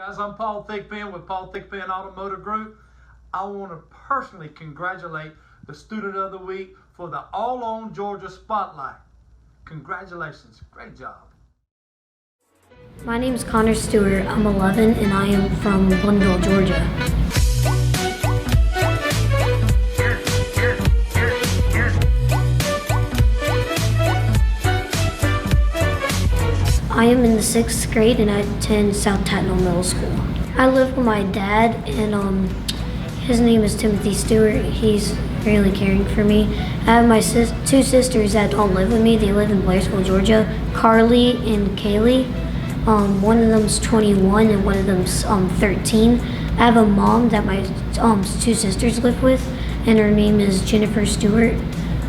Guys, I'm Paul Thigpen with Paul Thigpen Automotive Group. I want to personally congratulate the Student of the Week for the All On Georgia Spotlight. Congratulations, great job. My name is Connor Stewart. I'm 11 and I am from Glenville, Georgia. I am in the 6th grade and I attend South Tattnall Middle School. I live with my dad and his name is Timothy Stewart. He's really caring for me. I have my two sisters that don't live with me. They live in Blairsville, Georgia, Carly and Kaylee. One of them's 21 and one of them's 13. I have a mom that my two sisters live with, and her name is Jennifer Stewart.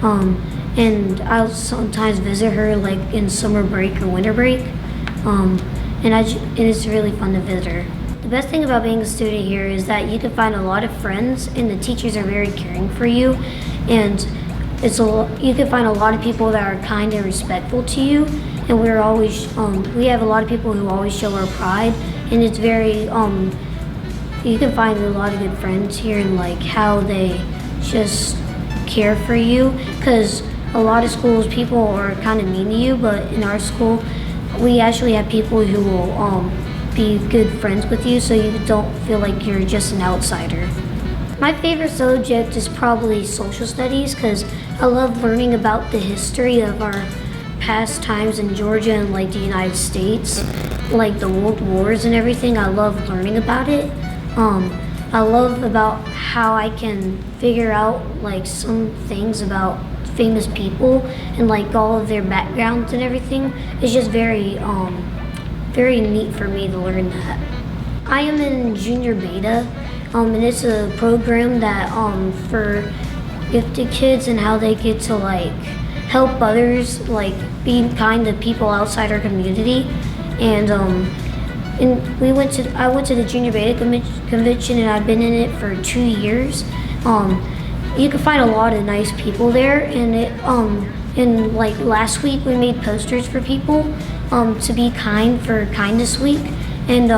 And I'll sometimes visit her like in summer break or winter break. And it's really fun to visit her. The best thing about being a student here is that you can find a lot of friends, and the teachers are very caring for you. And you can find a lot of people that are kind and respectful to you. And we're always we have a lot of people who always show our pride, and it's very you can find a lot of good friends here and like how they just care for you, because a lot of schools people are kind of mean to you, but in our school we actually have people who will be good friends with you, so you don't feel like you're just an outsider. My favorite subject is probably social studies, because I love learning about the history of our past times in Georgia and like the United States, like the world wars and everything. I love learning about it. I love about how I can figure out like some things about famous people and like all of their backgrounds and everything. It's just very neat for me to learn that. I am in junior beta, and it's a program that for gifted kids and how they get to like help others, like be kind to people outside our community. And I went to the junior beta convention, and I've been in it for 2 years. You can find a lot of nice people there, and like last week we made posters for people to be kind for Kindness Week, and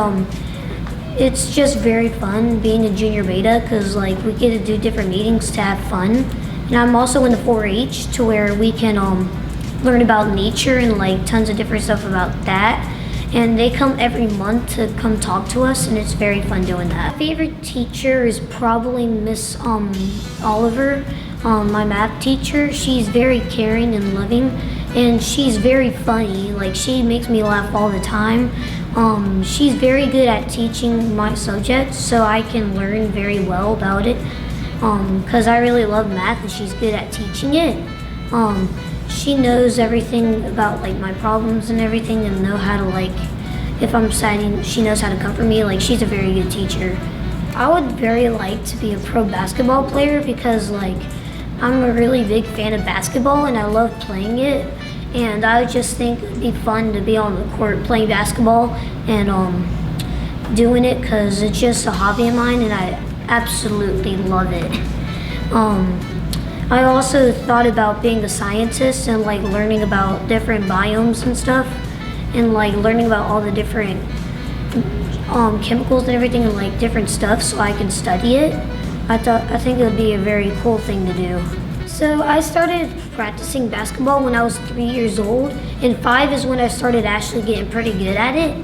it's just very fun being a junior beta, because like we get to do different meetings to have fun. And I'm also in the 4-H, to where we can learn about nature and like tons of different stuff about that. And they come every month to come talk to us, and it's very fun doing that. My favorite teacher is probably Miss Oliver, my math teacher. She's very caring and loving, and she's very funny. Like, she makes me laugh all the time. She's very good at teaching my subjects, so I can learn very well about it, because I really love math and she's good at teaching it. She knows everything about like my problems and everything, and know how to like, if I'm sad, she knows how to comfort me. Like, she's a very good teacher. I would very like to be a pro basketball player, because like I'm a really big fan of basketball and I love playing it. And I just think it'd be fun to be on the court playing basketball and doing it, because it's just a hobby of mine and I absolutely love it. I also thought about being a scientist and like learning about different biomes and stuff, and like learning about all the different chemicals and everything, and like different stuff, so I can study it. I think it would be a very cool thing to do. So I started practicing basketball when I was 3 years old, and 5 is when I started actually getting pretty good at it.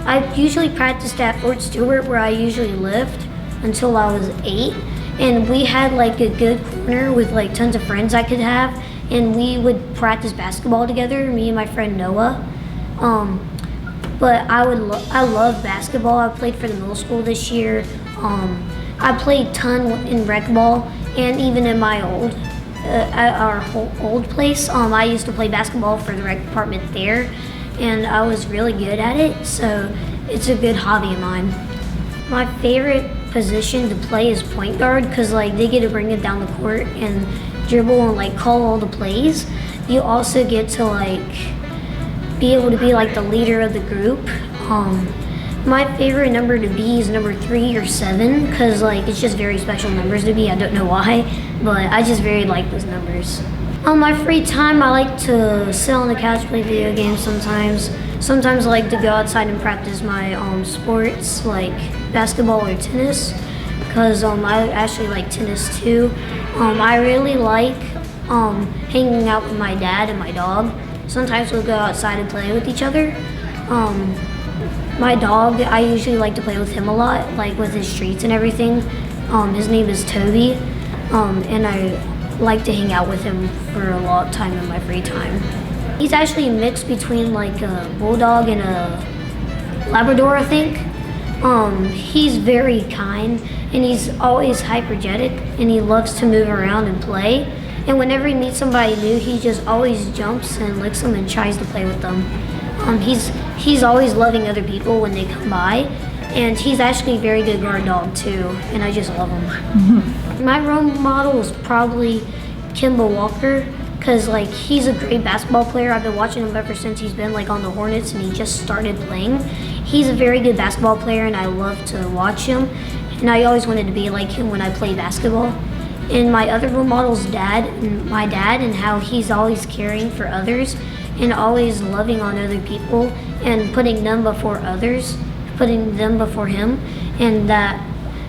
I usually practiced at Fort Stewart, where I usually lived, until I was 8. And we had like a good corner with like tons of friends I could have, and we would practice basketball together, me and my friend Noah. But I love basketball. I played for the middle school this year. I played ton in rec ball, and even in my at our old place, I used to play basketball for the rec department there, and I was really good at it, so it's a good hobby of mine. My favorite position to play is point guard, because like they get to bring it down the court and dribble and like call all the plays. You also get to like be able to be like the leader of the group. My favorite number to be is number 3 or 7, because like it's just very special numbers to me. I don't know why, but I just very like those numbers. On my free time, I like to sit on the couch, play video games sometimes. sometimes I like to go outside and practice my sports like basketball or tennis, because I actually like tennis too. I really like hanging out with my dad and my dog. Sometimes we'll go outside and play with each other. My dog, I usually like to play with him a lot, like with his treats and everything. His name is Toby, and I like to hang out with him for a long time in my free time. He's actually a mix between like a bulldog and a Labrador, I think. He's very kind, and he's always hypergenic, and he loves to move around and play. And whenever he meets somebody new, he just always jumps and licks them and tries to play with them. He's always loving other people when they come by, and he's actually a very good guard dog too, and I just love him. Mm-hmm. My role model is probably Kemba Walker, because like he's a great basketball player. I've been watching him ever since he's been like on the Hornets and he just started playing. He's a very good basketball player, and I love to watch him, and I always wanted to be like him when I played basketball. And my other role model's my dad, and how he's always caring for others and always loving on other people and putting them before others, putting them before him, and that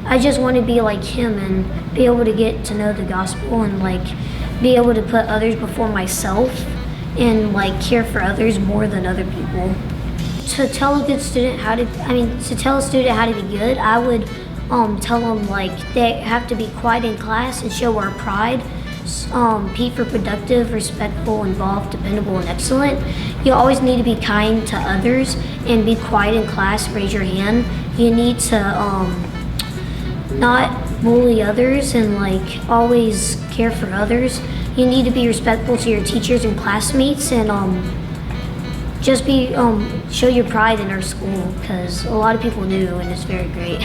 I just want to be like him and be able to get to know the gospel and like be able to put others before myself and like care for others more than other people. To tell a student how to be good, I would tell them like they have to be quiet in class and show our pride. P for productive, respectful, involved, dependable, and excellent. You always need to be kind to others and be quiet in class, raise your hand. You need to not bully others and like always care for others. You need to be respectful to your teachers and classmates, and just show your pride in our school, because a lot of people do, and it's very great.